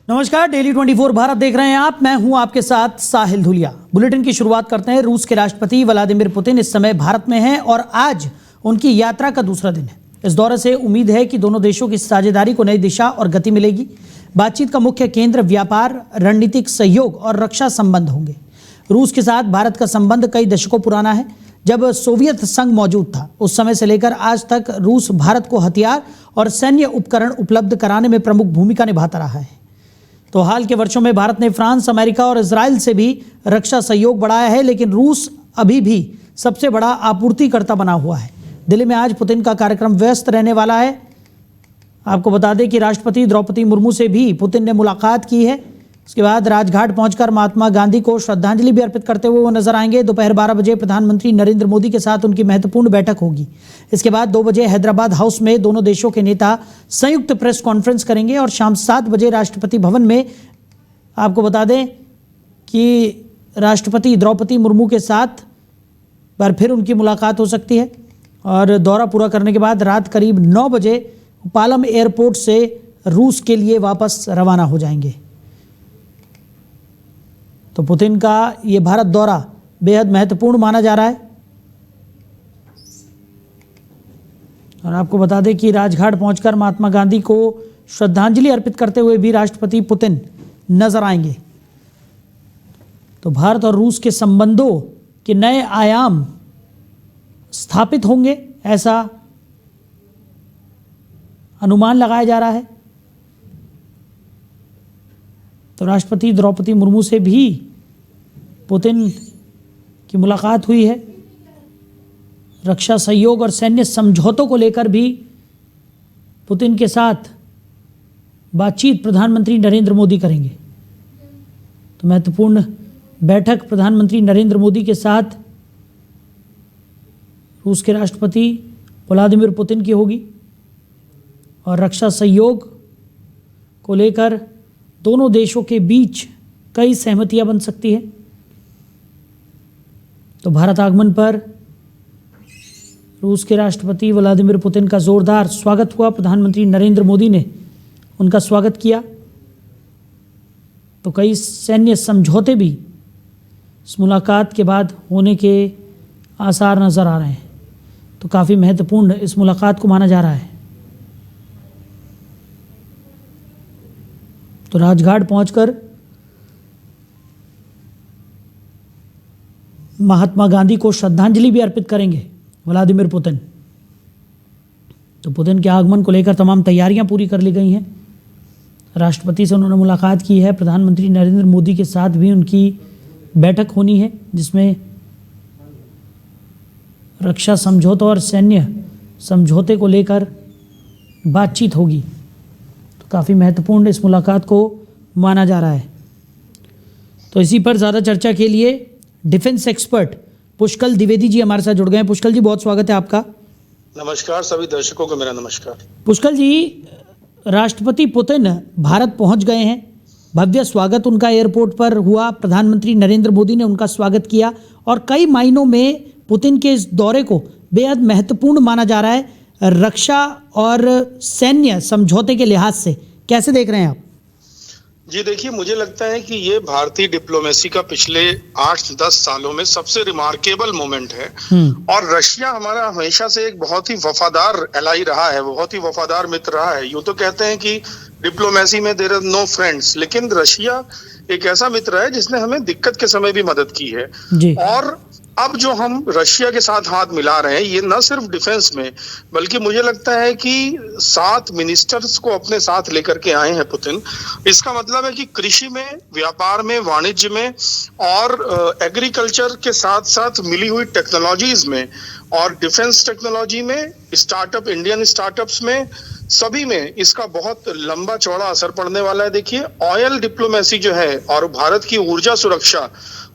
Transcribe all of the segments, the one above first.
नमस्कार, डेली 24 भारत देख रहे हैं आप। मैं हूं आपके साथ साहिल धुलिया। बुलेटिन की शुरुआत करते हैं। रूस के राष्ट्रपति व्लादिमीर पुतिन इस समय भारत में हैं और आज उनकी यात्रा का दूसरा दिन है। इस दौरे से उम्मीद है कि दोनों देशों की साझेदारी को नई दिशा और गति मिलेगी। बातचीत का मुख्य केंद्र व्यापार, रणनीतिक सहयोग और रक्षा संबंध होंगे। रूस के साथ भारत का संबंध कई दशकों पुराना है। जब सोवियत संघ मौजूद था, उस समय से लेकर आज तक रूस भारत को हथियार और सैन्य उपकरण उपलब्ध कराने में प्रमुख भूमिका निभाता रहा है। तो हाल के वर्षों में भारत ने फ्रांस, अमेरिका और इजराइल से भी रक्षा सहयोग बढ़ाया है, लेकिन रूस अभी भी सबसे बड़ा आपूर्तिकर्ता बना हुआ है। दिल्ली में आज पुतिन का कार्यक्रम व्यस्त रहने वाला है। आपको बता दें कि राष्ट्रपति द्रौपदी मुर्मू से भी पुतिन ने मुलाकात की है। उसके बाद राजघाट पहुंचकर महात्मा गांधी को श्रद्धांजलि भी अर्पित करते हुए वो नजर आएंगे। दोपहर 12 बजे प्रधानमंत्री नरेंद्र मोदी के साथ उनकी महत्वपूर्ण बैठक होगी। इसके बाद 2 बजे हैदराबाद हाउस में दोनों देशों के नेता संयुक्त प्रेस कॉन्फ्रेंस करेंगे और शाम 7 बजे राष्ट्रपति भवन में आपको बता दें कि राष्ट्रपति द्रौपदी मुर्मू के साथ बार फिर उनकी मुलाकात हो सकती है। और दौरा पूरा करने के बाद रात करीब 9 बजे पालम एयरपोर्ट से रूस के लिए वापस रवाना हो जाएंगे। तो पुतिन का ये भारत दौरा बेहद महत्वपूर्ण माना जा रहा है। और आपको बता दें कि राजघाट पहुंचकर महात्मा गांधी को श्रद्धांजलि अर्पित करते हुए भी राष्ट्रपति पुतिन नजर आएंगे। तो भारत और रूस के संबंधों के नए आयाम स्थापित होंगे, ऐसा अनुमान लगाया जा रहा है। तो राष्ट्रपति द्रौपदी मुर्मू से भी पुतिन की मुलाकात हुई है। रक्षा सहयोग और सैन्य समझौतों को लेकर भी पुतिन के साथ बातचीत प्रधानमंत्री नरेंद्र मोदी करेंगे। तो महत्वपूर्ण बैठक प्रधानमंत्री नरेंद्र मोदी के साथ रूस के राष्ट्रपति व्लादिमीर पुतिन की होगी। और रक्षा सहयोग को लेकर दोनों देशों के बीच कई सहमतियां बन सकती हैं। तो भारत आगमन पर रूस के राष्ट्रपति व्लादिमीर पुतिन का जोरदार स्वागत हुआ। प्रधानमंत्री नरेंद्र मोदी ने उनका स्वागत किया। तो कई सैन्य समझौते भी इस मुलाकात के बाद होने के आसार नज़र आ रहे हैं। तो काफ़ी महत्वपूर्ण इस मुलाकात को माना जा रहा है। तो राजघाट पहुंचकर महात्मा गांधी को श्रद्धांजलि भी अर्पित करेंगे व्लादिमीर पुतिन। तो पुतिन के आगमन को लेकर तमाम तैयारियां पूरी कर ली गई हैं। राष्ट्रपति से उन्होंने मुलाकात की है। प्रधानमंत्री नरेंद्र मोदी के साथ भी उनकी बैठक होनी है, जिसमें रक्षा समझौता और सैन्य समझौते को लेकर बातचीत होगी। तो काफ़ी महत्वपूर्ण इस मुलाकात को माना जा रहा है। तो इसी पर ज़्यादा चर्चा के लिए डिफेंस एक्सपर्ट पुष्कल द्विवेदी जी हमारे साथ जुड़ गए हैं। पुष्कल जी, बहुत स्वागत है आपका। नमस्कार, सभी दर्शकों को मेरा नमस्कार। पुष्कल जी, राष्ट्रपति पुतिन भारत पहुंच गए हैं। भव्य स्वागत उनका एयरपोर्ट पर हुआ। प्रधानमंत्री नरेंद्र मोदी ने उनका स्वागत किया और कई मायनों में पुतिन के इस दौरे को बेहद महत्वपूर्ण माना जा रहा है। रक्षा और सैन्य समझौते के लिहाज से कैसे देख रहे हैं आप? जी देखिए, मुझे लगता है कि ये भारतीय डिप्लोमेसी का पिछले 8-10 सालों में सबसे रिमार्केबल मोमेंट है। और रशिया हमारा हमेशा से एक बहुत ही वफादार एलाई रहा है, बहुत ही वफादार मित्र रहा है। यूं तो कहते हैं कि डिप्लोमेसी में देयर आर नो फ्रेंड्स, लेकिन रशिया एक ऐसा मित्र है जिसने हमें दिक्कत के समय भी मदद की है जी। और अब जो हम रशिया के साथ हाथ मिला रहे हैं, ये न सिर्फ डिफेंस में, बल्कि मुझे लगता है कि 7 मिनिस्टर्स को अपने साथ लेकर के आए हैं पुतिन। इसका मतलब है कि कृषि में, व्यापार में, वाणिज्य में और एग्रीकल्चर के साथ साथ मिली हुई टेक्नोलॉजीज में और डिफेंस टेक्नोलॉजी में, स्टार्टअप, इंडियन स्टार्टअप्स में, सभी में इसका बहुत लंबा चौड़ा असर पड़ने वाला है। देखिए, ऑयल डिप्लोमेसी जो है और भारत की ऊर्जा सुरक्षा,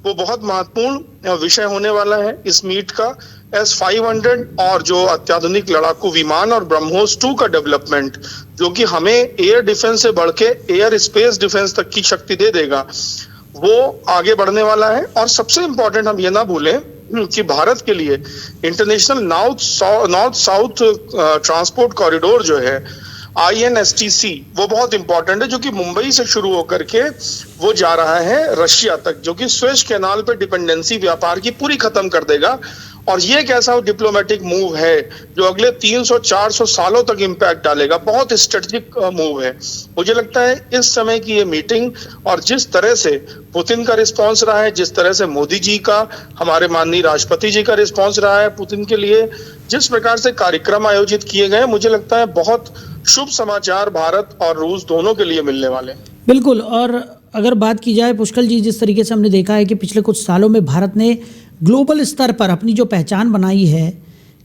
वो बहुत महत्वपूर्ण विषय होने वाला है इस मीट का। S-500 और जो अत्याधुनिक लड़ाकू विमान और ब्रह्मोस 2 का डेवलपमेंट, जो कि हमें एयर डिफेंस से बढ़ के एयर स्पेस डिफेंस तक की शक्ति दे देगा, वो आगे बढ़ने वाला है। और सबसे इंपॉर्टेंट हम ये ना भूलें कि भारत के लिए international north south transport corridor जो है INSTC वो बहुत इंपॉर्टेंट है, जो कि मुंबई से शुरू होकर के वो जा रहा है रशिया तक, जो कि स्वेज कैनाल पे डिपेंडेंसी व्यापार की पूरी खत्म कर देगा। और ये एक ऐसा डिप्लोमेटिक मूव है जो अगले 300-400 सालों तक इंपैक्ट डालेगा। बहुत स्ट्रेटेजिक मूव है। मुझे लगता है इस समय की ये मीटिंग और जिस तरह से पुतिन का रिस्पांस रहा है, जिस तरह से मोदी जी का, हमारे माननीय राष्ट्रपति जी का रिस्पांस रहा है पुतिन के लिए, जिस प्रकार से कार्यक्रम आयोजित किए गए, मुझे लगता है बहुत शुभ समाचार भारत और रूस दोनों के लिए मिलने वाले हैं। बिल्कुल। और अगर बात की जाए पुष्कल जी, जिस तरीके से हमने देखा है कि पिछले कुछ सालों में भारत ने ग्लोबल स्तर पर अपनी जो पहचान बनाई है,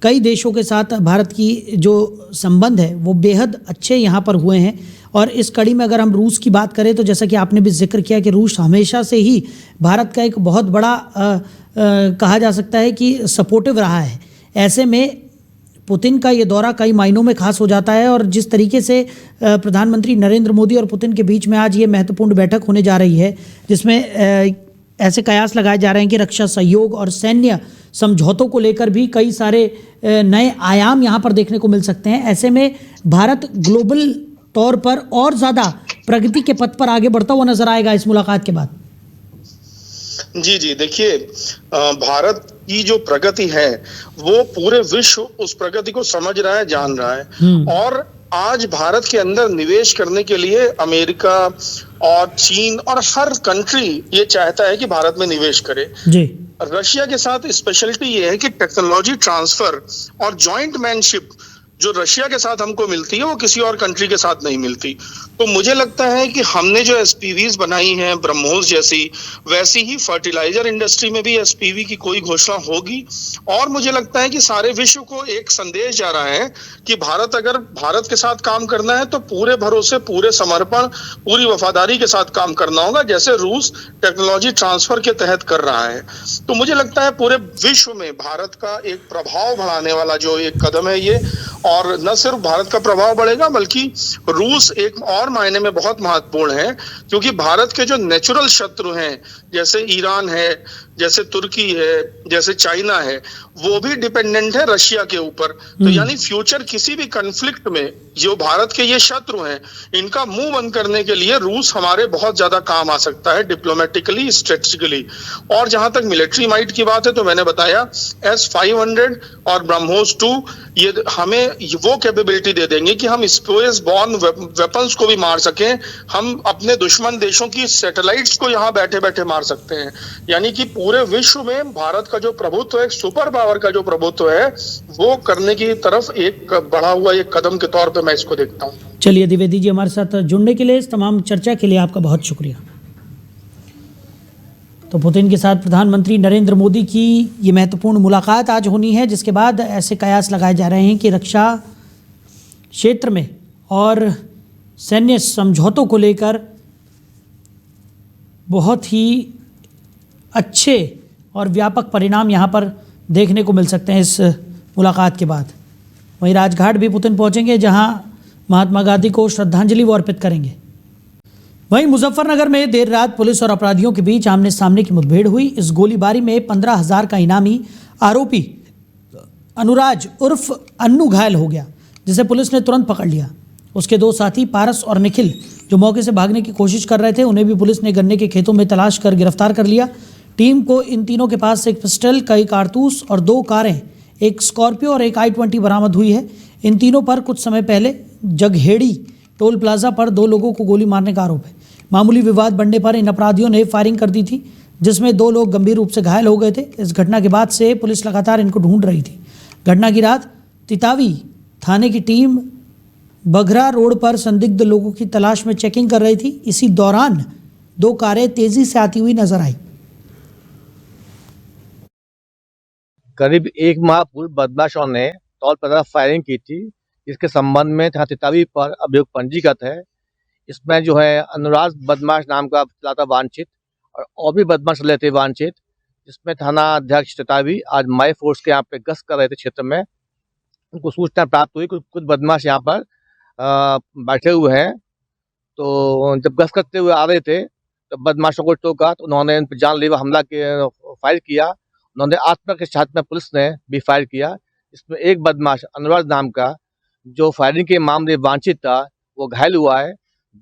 कई देशों के साथ भारत की जो संबंध है वो बेहद अच्छे यहाँ पर हुए हैं। और इस कड़ी में अगर हम रूस की बात करें तो जैसा कि आपने भी जिक्र किया कि रूस हमेशा से ही भारत का एक बहुत बड़ा कहा जा सकता है कि सपोर्टिव रहा है। ऐसे में पुतिन का ये दौरा कई मायनों में खास हो जाता है। और जिस तरीके से प्रधानमंत्री नरेंद्र मोदी और पुतिन के बीच में आज ये महत्वपूर्ण बैठक होने जा रही है, जिसमें ऐसे कयास लगाए जा रहे हैं कि रक्षा सहयोग और सैन्य समझौतों को लेकर भी कई सारे नए आयाम यहाँ पर देखने को मिल सकते हैं। ऐसे में भारत ग्लोबल तौर पर और ज़्यादा प्रगति के पथ पर आगे बढ़ता हुआ नजर आएगा इस मुलाकात के बाद। जी देखिए, भारत की जो प्रगति है वो पूरे विश्व उस प्रगति को समझ रहा है, जान रहा है। और आज भारत के अंदर निवेश करने के लिए अमेरिका और चीन और हर कंट्री ये चाहता है कि भारत में निवेश करे। जी। रशिया के साथ स्पेशलिटी ये है कि टेक्नोलॉजी ट्रांसफर और जॉइंट मैनशिप जो रशिया के साथ हमको मिलती है वो किसी और कंट्री के साथ नहीं मिलती। तो मुझे लगता है कि हमने जो एसपीवीज बनाई हैं ब्रह्मोस जैसी, वैसी ही फर्टिलाइजर इंडस्ट्री में भी एसपीवी की कोई घोषणा होगी। और मुझे लगता है कि सारे विश्व को एक संदेश जा रहा है कि अगर भारत के साथ काम करना है तो पूरे भरोसे, पूरे समर्पण, पूरी वफादारी के साथ काम करना होगा, जैसे रूस टेक्नोलॉजी ट्रांसफर के तहत कर रहा है। तो मुझे लगता है पूरे विश्व में भारत का एक प्रभाव बढ़ाने वाला जो एक कदम है ये, और न सिर्फ भारत का प्रभाव बढ़ेगा बल्कि रूस एक और मायने में बहुत महत्वपूर्ण है, क्योंकि भारत के जो नेचुरल शत्रु हैं जैसे ईरान है, जैसे तुर्की है, जैसे चाइना है, वो भी डिपेंडेंट है रशिया के ऊपर। तो यानी फ्यूचर किसी भी कॉन्फ्लिक्ट में जो भारत के ये शत्रु हैं, इनका मुंह बंद करने के लिए रूस हमारे बहुत ज्यादा काम आ सकता है, डिप्लोमेटिकली, स्ट्रेटेजिकली। और जहां तक मिलिट्री माइट की बात है तो मैंने बताया S-500 और ब्रह्मोस 2 ये हमें वो कैपेबिलिटी दे देंगे कि हम स्पेस बॉर्न वेपन्स को भी मार सकें। हम अपने दुश्मन देशों की सैटेलाइट्स को यहाँ बैठे बैठे मार सकते हैं। यानी कि पूरे विश्व में भारत का जो प्रभुत्व है, एक सुपर पावर का जो प्रभुत्व है, वो करने की तरफ एक बढ़ा हुआ एक कदम के तौर पे मैं इसको देखता हूँ। चलिए द्विवेदी जी, हमारे साथ जुड़ने के लिए, इस तमाम चर्चा के लिए आपका बहुत शुक्रिया। तो पुतिन के साथ प्रधानमंत्री नरेंद्र मोदी की ये महत्वपूर्ण मुलाकात आज होनी है, जिसके बाद ऐसे कयास लगाए जा रहे हैं कि रक्षा क्षेत्र में और सैन्य समझौतों को लेकर बहुत ही अच्छे और व्यापक परिणाम यहाँ पर देखने को मिल सकते हैं इस मुलाकात के बाद। वहीं राजघाट भी पुतिन पहुँचेंगे, जहाँ महात्मा गांधी को श्रद्धांजलि वो अर्पित करेंगे। वहीं मुजफ्फरनगर में देर रात पुलिस और अपराधियों के बीच आमने सामने की मुठभेड़ हुई। इस गोलीबारी में 15,000 का इनामी आरोपी अनुराज उर्फ अन्नू घायल हो गया, जिसे पुलिस ने तुरंत पकड़ लिया। उसके दो साथी पारस और निखिल जो मौके से भागने की कोशिश कर रहे थे, उन्हें भी पुलिस ने गन्ने के खेतों में तलाश कर गिरफ्तार कर लिया। टीम को इन तीनों के पास से एक पिस्टल, कई कारतूस और 2 कारें, एक स्कॉर्पियो और एक I-20 बरामद हुई है। इन तीनों पर कुछ समय पहले जगहेड़ी टोल प्लाजा पर 2 लोगों को गोली मारने का आरोप है। मामूली विवाद बढ़ने पर इन अपराधियों ने फायरिंग कर दी थी, जिसमें 2 लोग गंभीर रूप से घायल हो गए थे। इस घटना के बाद से पुलिस लगातार इनको ढूंढ रही थी। घटना की रात तितावी थाने की टीम बघरा रोड पर संदिग्ध लोगों की तलाश में चेकिंग कर रही थी। इसी दौरान 2 कारें तेजी से आती हुई नजर आई। करीब 1 माह पूर्व बदमाशों ने टोल प्लाजा फायरिंग की थी, इसके संबंध में थाना तितावी पर अभियोग पंजीकृत है। इसमें जो है अनुराग बदमाश नाम का चलाता वांछित और भी बदमाश लेते वांछित, जिसमें थाना अध्यक्ष तितावी आज माई फोर्स के यहाँ पे गश्त कर रहे थे क्षेत्र में। उनको सूचना प्राप्त हुई कुछ बदमाश यहाँ पर बैठे हुए हैं। तो जब गश्त करते हुए आ रहे थे तो बदमाशों को टोका तो उन्होंने इन पर जानलेवा हमला फायर किया। उन्होंने आत्मरक्षा के साथ में पुलिस ने भी फायर किया। इसमें एक बदमाश अनुराग नाम का जो फायरिंग के मामले वांछित था वो घायल हुआ है।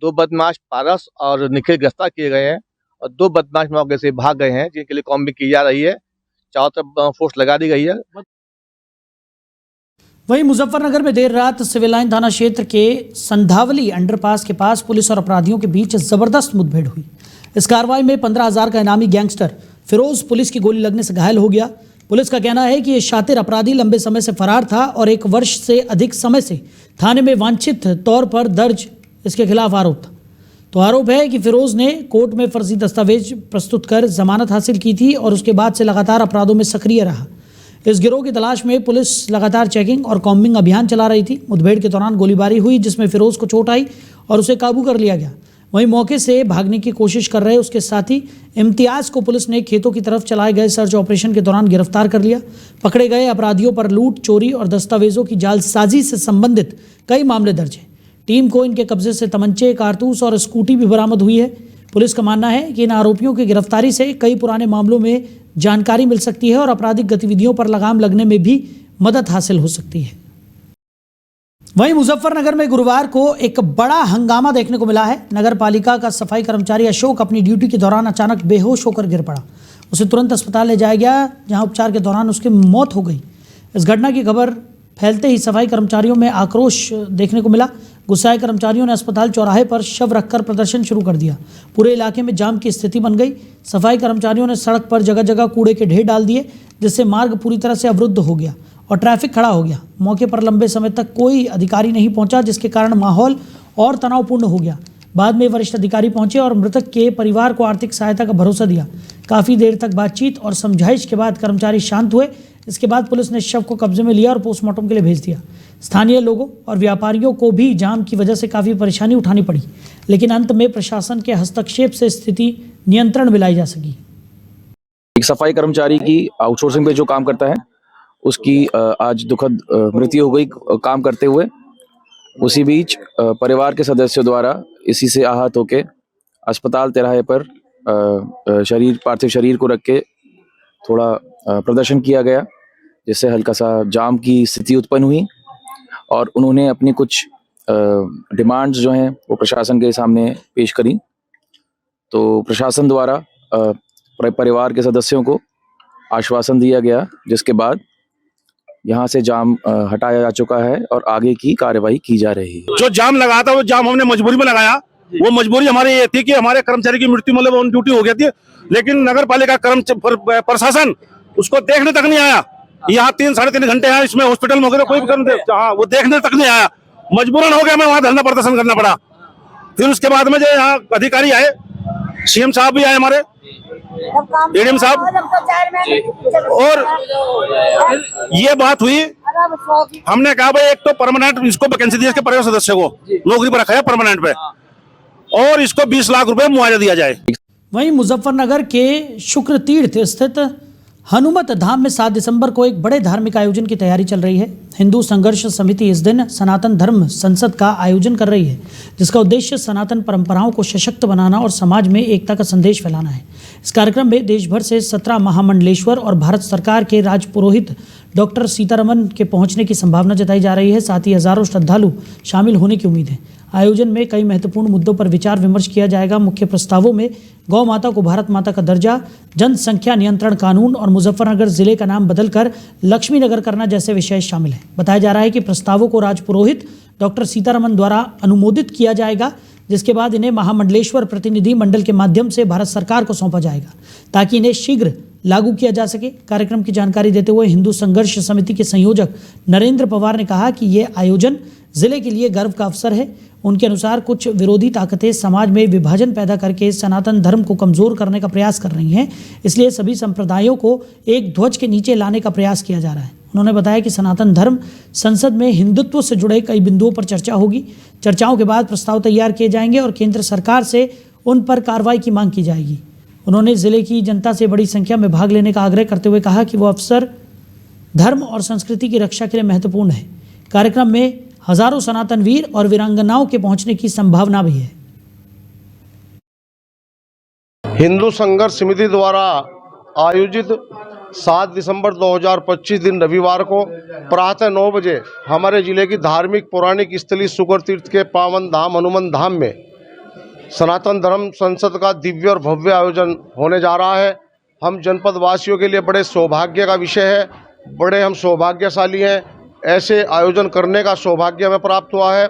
2 बदमाश पारस और निखिल गिरफ्तार किए गए हैं और 2 बदमाश मौके से भाग गए हैं, जिनके लिए कॉम्बिंग की जा रही है। चारों तरफ फोर्स लगा दी गई है। वहीं मुजफ्फरनगर में देर रात सिविल लाइन थाना क्षेत्र के संधावली अंडरपास के पास पुलिस और अपराधियों के बीच जबरदस्त मुठभेड़ हुई। इस कार्रवाई में 15,000 का इनामी गैंगस्टर फिरोज पुलिस की गोली लगने से घायल हो गया। पुलिस का कहना है कि ये शातिर अपराधी लंबे समय से फरार था और 1 वर्ष से अधिक समय से थाने में वांछित तौर पर दर्ज इसके खिलाफ आरोप था। तो आरोप है कि फिरोज ने कोर्ट में फर्जी दस्तावेज प्रस्तुत कर जमानत हासिल की थी और उसके बाद से लगातार अपराधों में सक्रिय रहा। इस गिरोह की तलाश में पुलिस लगातार चेकिंग और कॉम्बिंग अभियान चला रही थी। मुठभेड़ के दौरान गोलीबारी हुई, जिसमें फिरोज को चोट आई और उसे काबू कर लिया गया। वहीं मौके से भागने की कोशिश कर रहे उसके साथी इम्तियाज को पुलिस ने खेतों की तरफ चलाए गए सर्च ऑपरेशन के दौरान गिरफ्तार कर लिया। पकड़े गए अपराधियों पर लूट, चोरी और दस्तावेजों की जालसाजी से संबंधित कई मामले दर्ज हैं। टीम को इनके कब्जे से तमंचे, कारतूस और स्कूटी भी बरामद हुई है। पुलिस का मानना है कि इन आरोपियों की गिरफ्तारी से कई पुराने मामलों में जानकारी मिल सकती है और आपराधिक गतिविधियों पर लगाम लगने में भी मदद हासिल हो सकती है। वहीं मुजफ्फरनगर में गुरुवार को एक बड़ा हंगामा देखने को मिला है। नगर पालिका का सफाई कर्मचारी अशोक अपनी ड्यूटी के दौरान अचानक बेहोश होकर गिर पड़ा। उसे तुरंत अस्पताल ले जाया गया, जहां उपचार के दौरान उसकी मौत हो गई। इस घटना की खबर फैलते ही सफाई कर्मचारियों में आक्रोश देखने को मिला। गुस्साए कर्मचारियों ने अस्पताल चौराहे पर शव रखकर प्रदर्शन शुरू कर दिया। पूरे इलाके में जाम की स्थिति बन गई। सफाई कर्मचारियों ने सड़क पर जगह जगह कूड़े के ढेर डाल दिए, जिससे मार्ग पूरी तरह से अवरुद्ध हो गया और ट्रैफिक खड़ा हो गया। मौके पर लंबे समय तक कोई अधिकारी नहीं पहुंचा, जिसके कारण माहौल और तनावपूर्ण हो गया। बाद में वरिष्ठ अधिकारी पहुंचे और मृतक के परिवार को आर्थिक सहायता का भरोसा दिया। काफ़ी देर तक बातचीत और समझाइश के बाद कर्मचारी शांत हुए। इसके बाद पुलिस ने शव को कब्जे में लिया और पोस्टमार्टम के लिए भेज दिया। स्थानीय लोगों और व्यापारियों को भी जाम की वजह से काफ़ी परेशानी उठानी पड़ी, लेकिन अंत में प्रशासन के हस्तक्षेप से स्थिति नियंत्रण में लाई जा सकी। एक सफाई कर्मचारी की आउटसोर्सिंग पे जो काम करता है, उसकी आज दुखद मृत्यु हो गई काम करते हुए। उसी बीच परिवार के सदस्यों द्वारा इसी से आहत होके अस्पताल तिराहे पर पार्थिव शरीर को रख के थोड़ा प्रदर्शन किया गया, जिससे हल्का सा जाम की स्थिति उत्पन्न हुई और उन्होंने अपनी कुछ डिमांड्स जो हैं वो प्रशासन के सामने पेश करी। तो प्रशासन द्वारा परिवार के सदस्यों को आश्वासन दिया गया, जिसके बाद यहाँ से जाम हटाया जा चुका है और आगे की कार्यवाही की जा रही है। जो जाम लगा था वो जाम हमने मजबूरी में लगाया। वो मजबूरी हमारी ये थी कि हमारे कर्मचारी की मृत्यु मतलब ऑन ड्यूटी हो गई थी, लेकिन नगर पालिका प्रशासन उसको देखने तक नहीं आया। यहाँ 3-3.5 घंटे हैं, इसमें हॉस्पिटल में कोई वो देखने तक नहीं आया। मजबूरन हो गया, मैं वहाँ धरना प्रदर्शन करना पड़ा। फिर उसके बाद में जो यहाँ अधिकारी आए, सीएम साहब भी आए, हमारे एडीएम साहब, और ये बात हुई। हमने कहा भाई एक तो परमानेंट इसको वैकेंसी दी, इसके परिवार सदस्य को नौकरी पर रखा है परमानेंट पे, और इसको 20 लाख रुपए मुआवजा दिया जाए। वहीं मुजफ्फरनगर के शुक्र तीर्थ स्थित हनुमत धाम में 7 दिसंबर को एक बड़े धार्मिक आयोजन की तैयारी चल रही है। हिंदू संघर्ष समिति इस दिन सनातन धर्म संसद का आयोजन कर रही है, जिसका उद्देश्य सनातन परंपराओं को सशक्त बनाना और समाज में एकता का संदेश फैलाना है। इस कार्यक्रम में देश भर से 17 महामंडलेश्वर और भारत सरकार के राजपुरोहित डॉक्टर सीतारमन के पहुंचने की संभावना जताई जा रही है। साथ ही हजारों श्रद्धालु शामिल होने की उम्मीद है। आयोजन में कई महत्वपूर्ण मुद्दों पर विचार विमर्श किया जाएगा। मुख्य प्रस्तावों में गौ माता को भारत माता का दर्जा, जनसंख्या नियंत्रण कानून और मुजफ्फरनगर जिले का नाम बदलकर लक्ष्मी नगर करना जैसे विषय शामिल हैं। बताया जा रहा है कि प्रस्तावों को राजपुरोहित डॉक्टर सीतारमन द्वारा अनुमोदित किया जाएगा, जिसके बाद इन्हें महामंडलेश्वर प्रतिनिधि मंडल के माध्यम से भारत सरकार को सौंपा जाएगा, ताकि इन्हें शीघ्र लागू किया जा सके। कार्यक्रम की जानकारी देते हुए हिंदू संघर्ष समिति के संयोजक नरेंद्र पवार ने कहा कि ये आयोजन जिले के लिए गर्व का अवसर है। उनके अनुसार कुछ विरोधी ताकतें समाज में विभाजन पैदा करके सनातन धर्म को कमजोर करने का प्रयास कर रही हैं, इसलिए सभी संप्रदायों को एक ध्वज के नीचे लाने का प्रयास किया जा रहा है। उन्होंने बताया कि सनातन धर्म संसद में हिंदुत्व से जुड़े कई बिंदुओं पर चर्चा होगी। चर्चाओं के बाद प्रस्ताव तैयार किए जाएंगे और केंद्र सरकार से उन पर कार्रवाई की मांग की जाएगी। उन्होंने जिले की जनता से बड़ी संख्या में भाग लेने का आग्रह करते हुए कहा कि वो अवसर धर्म और संस्कृति की रक्षा के लिए महत्वपूर्ण है। कार्यक्रम में हजारों सनातन वीर और वीरांगनाओं के पहुंचने की संभावना भी है। हिंदू संघर्ष समिति द्वारा आयोजित 7 दिसंबर 2025 दिन रविवार को प्रातः 9 बजे हमारे जिले की धार्मिक पौराणिक स्थली सुगर तीर्थ के पावन धाम हनुमान धाम में सनातन धर्म संसद का दिव्य और भव्य आयोजन होने जा रहा है। हम जनपद वासियों के लिए बड़े सौभाग्य का विषय है, बड़े हम सौभाग्यशाली हैं। ऐसे आयोजन करने का सौभाग्य हमें प्राप्त हुआ है।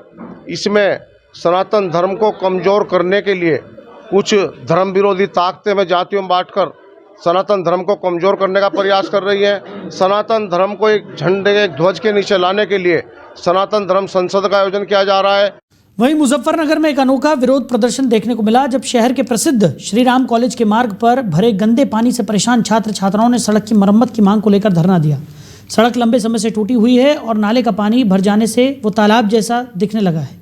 इसमें सनातन धर्म को कमज़ोर करने के लिए कुछ धर्म विरोधी ताकतें में जातियों में बांटकर सनातन धर्म को कमज़ोर करने का प्रयास कर रही हैं। सनातन धर्म को एक झंडे, एक ध्वज के नीचे लाने के लिए सनातन धर्म संसद का आयोजन किया जा रहा है। वहीं मुजफ्फरनगर में एक अनोखा विरोध प्रदर्शन देखने को मिला जब शहर के प्रसिद्ध श्री राम कॉलेज के मार्ग पर भरे गंदे पानी से परेशान छात्र छात्राओं ने सड़क की मरम्मत की मांग को लेकर धरना दिया। सड़क लंबे समय से टूटी हुई है और नाले का पानी भर जाने से वो तालाब जैसा दिखने लगा है।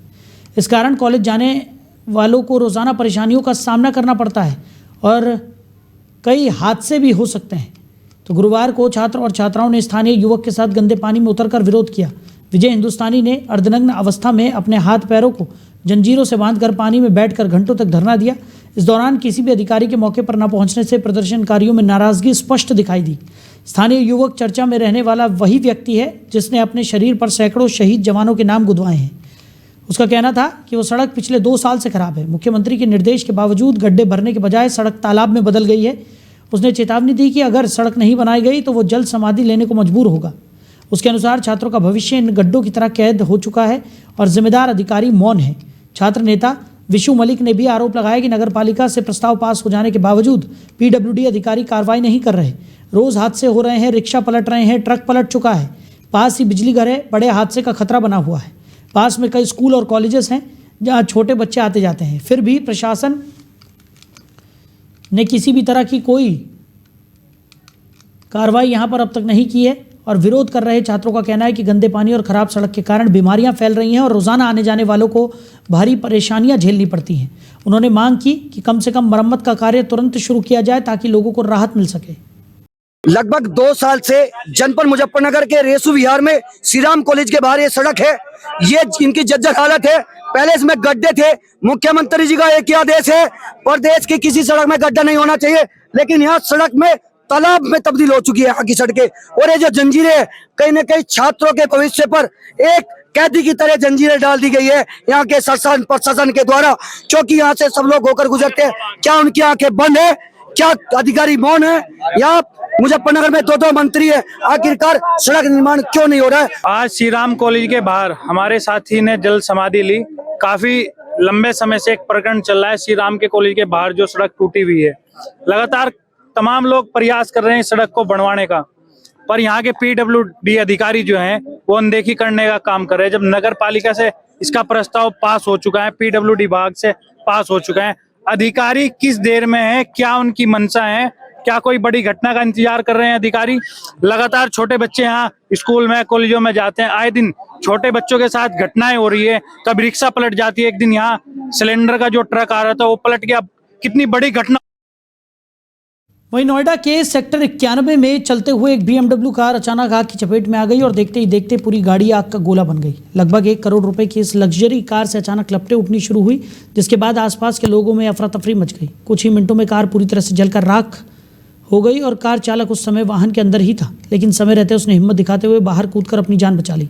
इस कारण कॉलेज जाने वालों को रोज़ाना परेशानियों का सामना करना पड़ता है और कई हादसे भी हो सकते हैं। तो गुरुवार को छात्र और छात्राओं ने स्थानीय युवक के साथ गंदे पानी में उतरकर विरोध किया। विजय हिंदुस्तानी ने अर्धनग्न अवस्था में अपने हाथ पैरों को जंजीरों से बांधकर पानी में बैठकर घंटों तक धरना दिया। इस दौरान किसी भी अधिकारी के मौके पर न पहुंचने से प्रदर्शनकारियों में नाराजगी स्पष्ट दिखाई दी। स्थानीय युवक चर्चा में रहने वाला वही व्यक्ति है जिसने अपने शरीर पर सैकड़ों शहीद जवानों के नाम गुदवाए हैं। उसका कहना था कि वो सड़क पिछले 2 साल से खराब है। मुख्यमंत्री के निर्देश के बावजूद गड्ढे भरने के बजाय सड़क तालाब में बदल गई है। उसने चेतावनी दी कि अगर सड़क नहीं बनाई गई तो वो जल्द समाधि लेने को मजबूर होगा। उसके अनुसार छात्रों का भविष्य इन गड्ढों की तरह कैद हो चुका है और जिम्मेदार अधिकारी मौन है। छात्र नेता विशु मलिक ने भी आरोप लगाया कि नगरपालिका से प्रस्ताव पास हो जाने के बावजूद पीडब्ल्यूडी अधिकारी कार्रवाई नहीं कर रहे। रोज हादसे हो रहे हैं, रिक्शा पलट रहे हैं, ट्रक पलट चुका है। पास ही बिजली घर है, बड़े हादसे का खतरा बना हुआ है। पास में कई स्कूल और कॉलेजेस हैं जहाँ छोटे बच्चे आते जाते हैं। फिर भी प्रशासन ने किसी भी तरह की कोई कार्रवाई यहाँ पर अब तक नहीं की है और विरोध कर रहे छात्रों का कहना है कि गंदे पानी और खराब सड़क के कारण बीमारियां फैल रही हैं और रोजाना आने जाने वालों को भारी परेशानियां झेलनी पड़ती हैं। उन्होंने मांग की कि कम से कम मरम्मत का कार्य तुरंत शुरू किया जाए ताकि लोगों को राहत मिल सके। लगभग 2 साल से जनपद मुजफ्फरनगर के रेसू विहार में श्री राम कॉलेज के बाहर ये सड़क है, ये इनकी जर्जर हालत है। पहले इसमें गड्ढे थे। मुख्यमंत्री जी का एक ही आदेश है, प्रदेश की किसी सड़क में गड्ढा नहीं होना चाहिए, लेकिन यहाँ सड़क में तालाब में तब्दील हो चुकी है यहाँ की सड़कें। और ये जो जंजीरें कहीं न कहीं छात्रों के भविष्य पर एक कैदी की तरह जंजीरें डाल दी गई है यहाँ के शासन प्रशासन के द्वारा, क्योंकि यहाँ से सब लोग होकर गुजरते हैं। क्या उनकी आंखें बंद है? क्या अधिकारी मौन है? यहाँ मुजफ्फरनगर में 2 मंत्री है, आखिरकार सड़क निर्माण क्यों नहीं हो रहा है? आज श्री राम कॉलेज के बाहर हमारे साथी ने जल समाधि ली। काफी लंबे समय से एक प्रकरण चल रहा है श्री राम के कॉलेज के बाहर जो सड़क टूटी हुई है। लगातार तमाम लोग प्रयास कर रहे हैं सड़क को बनवाने का, पर यहाँ के पीडब्ल्यूडी अधिकारी जो हैं वो अनदेखी करने का काम कर रहे हैं। जब नगर पालिका से इसका प्रस्ताव पास हो चुका है, पीडब्ल्यूडी विभाग से पास हो चुका है, अधिकारी किस देर में है, क्या उनकी मंशा है, क्या कोई बड़ी घटना का इंतजार कर रहे हैं अधिकारी? लगातार छोटे बच्चे यहाँ स्कूल में कॉलेजों में जाते हैं, आए दिन छोटे बच्चों के साथ घटनाएं हो रही है। कभी रिक्शा पलट जाती है, एक दिन यहाँ सिलेंडर का जो ट्रक आ रहा था वो पलट गया। कितनी बड़ी घटना। वहीं नोएडा के सेक्टर 91 में चलते हुए एक BMW कार अचानक आग की चपेट में आ गई और देखते ही देखते पूरी गाड़ी आग का गोला बन गई। लगभग 1 करोड़ रुपए की इस लग्जरी कार से अचानक लपटें उठनी शुरू हुई, जिसके बाद आसपास के लोगों में अफरा तफरी मच गई। कुछ ही मिनटों में कार पूरी तरह से जलकर राख हो गई और कार चालक उस समय वाहन के अंदर ही था, लेकिन समय रहते उसने हिम्मत दिखाते हुए बाहर कूदकर अपनी जान बचा ली।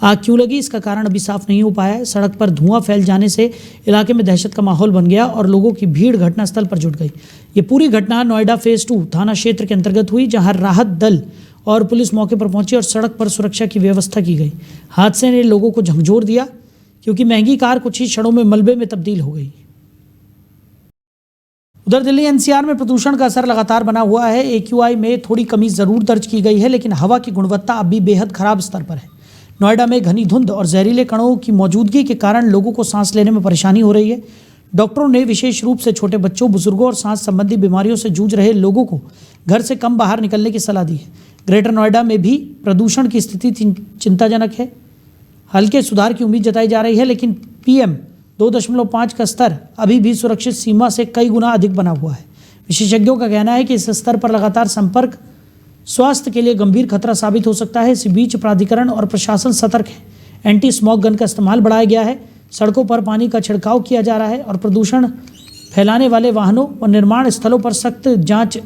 आग क्यों लगी इसका कारण अभी साफ नहीं हो पाया है। सड़क पर धुआं फैल जाने से इलाके में दहशत का माहौल बन गया और लोगों की भीड़ घटनास्थल पर जुट गई। ये पूरी घटना नोएडा फेज 2 थाना क्षेत्र के अंतर्गत हुई, जहां राहत दल और पुलिस मौके पर पहुंची और सड़क पर सुरक्षा की व्यवस्था की गई। हादसे ने लोगों को झकझोर दिया क्योंकि महंगी कार कुछ ही क्षणों में मलबे में तब्दील हो गई। उधर दिल्ली एनसीआर में प्रदूषण का असर लगातार बना हुआ है। AQI में थोड़ी कमी जरूर दर्ज की गई है, लेकिन हवा की गुणवत्ता अब भी बेहद खराब स्तर पर है। नोएडा में घनी धुंध और जहरीले कणों की मौजूदगी के कारण लोगों को सांस लेने में परेशानी हो रही है। डॉक्टरों ने विशेष रूप से छोटे बच्चों, बुजुर्गों और सांस संबंधी बीमारियों से जूझ रहे लोगों को घर से कम बाहर निकलने की सलाह दी है। ग्रेटर नोएडा में भी प्रदूषण की स्थिति चिंताजनक है। हल्के सुधार की उम्मीद जताई जा रही है, लेकिन PM 2.5 का स्तर अभी भी सुरक्षित सीमा से कई गुना अधिक बना हुआ है। विशेषज्ञों का कहना है कि इस स्तर पर लगातार संपर्क स्वास्थ्य के लिए गंभीर खतरा साबित हो सकता है। इसी बीच प्राधिकरण और प्रशासन सतर्क है। एंटी स्मॉग गन का इस्तेमाल बढ़ाया गया है, सड़कों पर पानी का छिड़काव किया जा रहा है और प्रदूषण फैलाने वाले वाहनों और निर्माण स्थलों पर सख्त जांच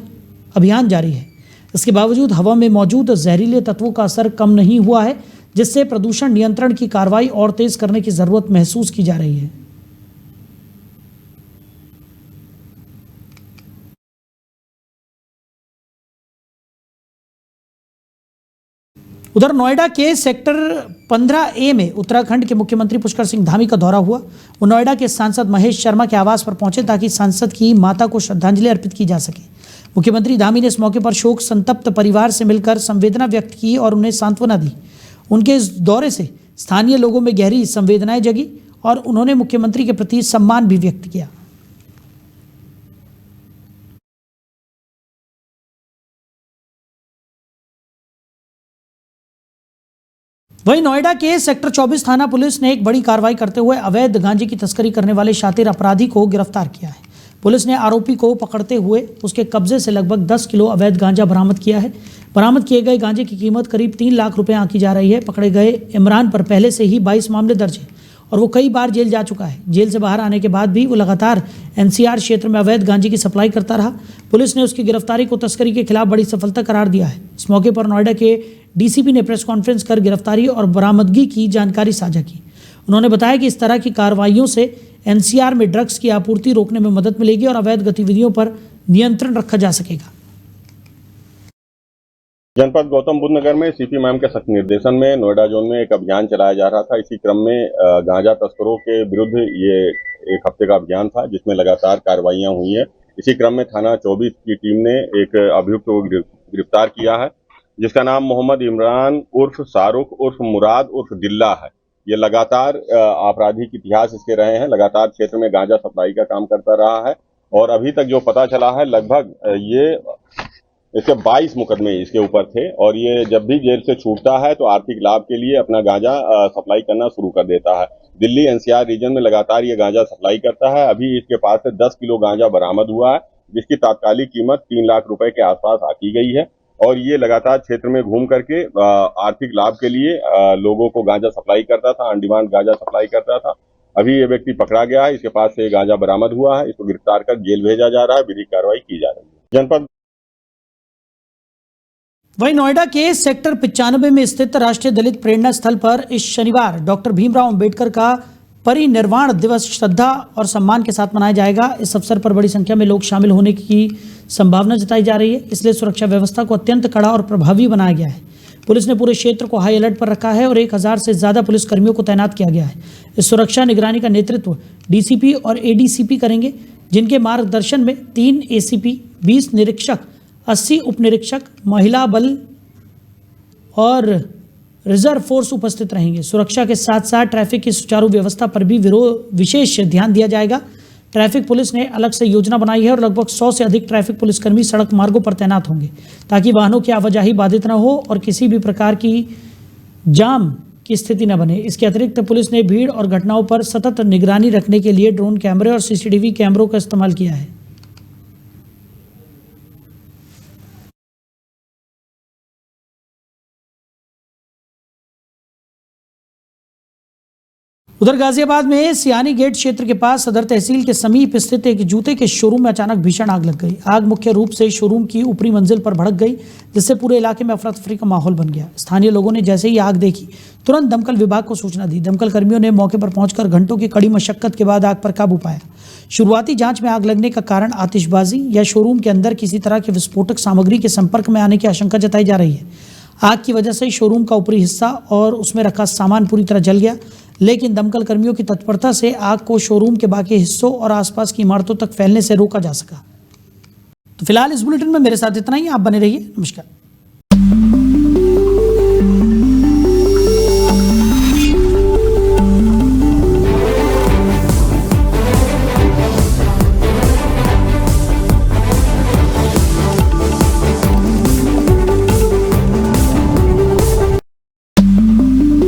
अभियान जारी है। इसके बावजूद हवा में मौजूद जहरीले तत्वों का असर कम नहीं हुआ है, जिससे प्रदूषण नियंत्रण की कार्रवाई और तेज करने की जरूरत महसूस की जा रही है। उधर नोएडा के सेक्टर 15A में उत्तराखंड के मुख्यमंत्री पुष्कर सिंह धामी का दौरा हुआ। वो नोएडा के सांसद महेश शर्मा के आवास पर पहुंचे ताकि सांसद की माता को श्रद्धांजलि अर्पित की जा सके। मुख्यमंत्री धामी ने इस मौके पर शोक संतप्त परिवार से मिलकर संवेदना व्यक्त की और उन्हें सांत्वना दी। उनके इस दौरे से स्थानीय लोगों में गहरी संवेदनाएं जगी और उन्होंने मुख्यमंत्री के प्रति सम्मान भी व्यक्त किया। वहीं नोएडा के सेक्टर 24 थाना पुलिस ने एक बड़ी कार्रवाई करते हुए अवैध गांजे की तस्करी करने वाले शातिर अपराधी को गिरफ्तार किया है। पुलिस ने आरोपी को पकड़ते हुए उसके कब्जे से लगभग 10 किलो अवैध गांजा बरामद किया है। बरामद किए गए गांजे की कीमत करीब 3 लाख रुपए आंकी जा रही है। पकड़े गए इमरान पर पहले से ही 22 मामले दर्ज हैं और वो कई बार जेल जा चुका है। जेल से बाहर आने के बाद भी वो लगातार NCR क्षेत्र में अवैध गांजे की सप्लाई करता रहा। पुलिस ने उसकी गिरफ्तारी को तस्करी के खिलाफ बड़ी सफलता करार दिया है। इस मौके पर नोएडा के DCP ने प्रेस कॉन्फ्रेंस कर गिरफ्तारी और बरामदगी की जानकारी साझा की। उन्होंने बताया कि इस तरह की कार्रवाइयों से NCR में ड्रग्स की आपूर्ति रोकने में मदद मिलेगी और अवैध गतिविधियों पर नियंत्रण रखा जा सकेगा। जनपद गौतम बुद्ध नगर में CP मैम के सख्त निर्देशन में नोएडा जोन में एक अभियान चलाया जा रहा था। इसी क्रम में गांजा तस्करों के विरुद्ध ये एक हफ्ते का अभियान था, जिसमें लगातार कार्रवाइयां हुई है। इसी क्रम में थाना 24 की टीम ने एक अभियुक्त को गिरफ्तार किया है, जिसका नाम मोहम्मद इमरान उर्फ शाहरुख उर्फ मुराद उर्फ दिल्ला है। ये लगातार आपराधिक इतिहास इसके रहे हैं, लगातार क्षेत्र में गांजा सप्लाई का काम करता रहा है और अभी तक जो पता चला है लगभग ये इसके 22 मुकदमे इसके ऊपर थे और ये जब भी जेल से छूटता है तो आर्थिक लाभ के लिए अपना गांजा सप्लाई करना शुरू कर देता है। दिल्ली NCR रीजन में लगातार ये गांजा सप्लाई करता है। अभी इसके पास से 10 किलो गांजा बरामद हुआ है, जिसकी तात्कालिक कीमत 3 लाख रुपए के आसपास आकी गई है और ये लगातार क्षेत्र में घूम करके आर्थिक लाभ के लिए लोगों को गांजा सप्लाई करता था, ऑन डिमांड गांजा सप्लाई करता था। अभी ये व्यक्ति पकड़ा गया है, इसके पास से गांजा बरामद हुआ है, इसको गिरफ्तार कर जेल भेजा जा रहा है, विधिक कार्रवाई की जा रही है। जनपद वहीं नोएडा के सेक्टर 95 में स्थित राष्ट्रीय दलित प्रेरणा स्थल पर इस शनिवार डॉक्टर भीमराव अंबेडकर का परिनिर्वाण दिवस श्रद्धा और सम्मान के साथ मनाया जाएगा। इस अवसर पर बड़ी संख्या में लोग शामिल होने की संभावना जताई जा रही है, इसलिए सुरक्षा व्यवस्था को अत्यंत कड़ा और प्रभावी बनाया गया है। पुलिस ने पूरे क्षेत्र को हाई अलर्ट पर रखा है और 1000 से ज्यादा पुलिसकर्मियों को तैनात किया गया है। इस सुरक्षा निगरानी का नेतृत्व DCP और ADCP करेंगे, जिनके मार्गदर्शन में 3 ACP, 20 निरीक्षक, 80 उप निरीक्षक, महिला बल और रिजर्व फोर्स उपस्थित रहेंगे। सुरक्षा के साथ साथ ट्रैफिक की सुचारू व्यवस्था पर भी विशेष ध्यान दिया जाएगा। ट्रैफिक पुलिस ने अलग से योजना बनाई है और लगभग 100 से अधिक ट्रैफिक पुलिसकर्मी सड़क मार्गों पर तैनात होंगे ताकि वाहनों की आवाजाही बाधित न हो और किसी भी प्रकार की जाम की स्थिति न बने। इसके अतिरिक्त पुलिस ने भीड़ और घटनाओं पर सतत निगरानी रखने के लिए ड्रोन कैमरे और CCTV कैमरों का इस्तेमाल किया है। उधर गाजियाबाद में सियानी गेट क्षेत्र के पास सदर तहसील के समीप स्थित एक जूते के शोरूम में अचानक भीषण आग लग गई। आग मुख्य रूप से शोरूम की ऊपरी मंजिल पर भड़क गई, जिससे पूरे इलाके में अफरा तफरी का माहौल बन गया। स्थानीय लोगों ने जैसे ही आग देखी तुरंत दमकल विभाग को सूचना दी। दमकल कर्मियों ने मौके पर पहुंचकर घंटों की कड़ी मशक्कत के बाद आग पर काबू पाया। शुरुआती जांच में आग लगने का कारण आतिशबाजी या शोरूम के अंदर किसी तरह के विस्फोटक सामग्री के संपर्क में आने की आशंका जताई जा रही है। आग की वजह से शोरूम का ऊपरी हिस्सा और उसमें रखा सामान पूरी तरह जल गया, लेकिन दमकल कर्मियों की तत्परता से आग को शोरूम के बाकी हिस्सों और आसपास की इमारतों तक फैलने से रोका जा सका। तो फिलहाल इस बुलेटिन में मेरे साथ इतना ही। आप बने रहिए। नमस्कार।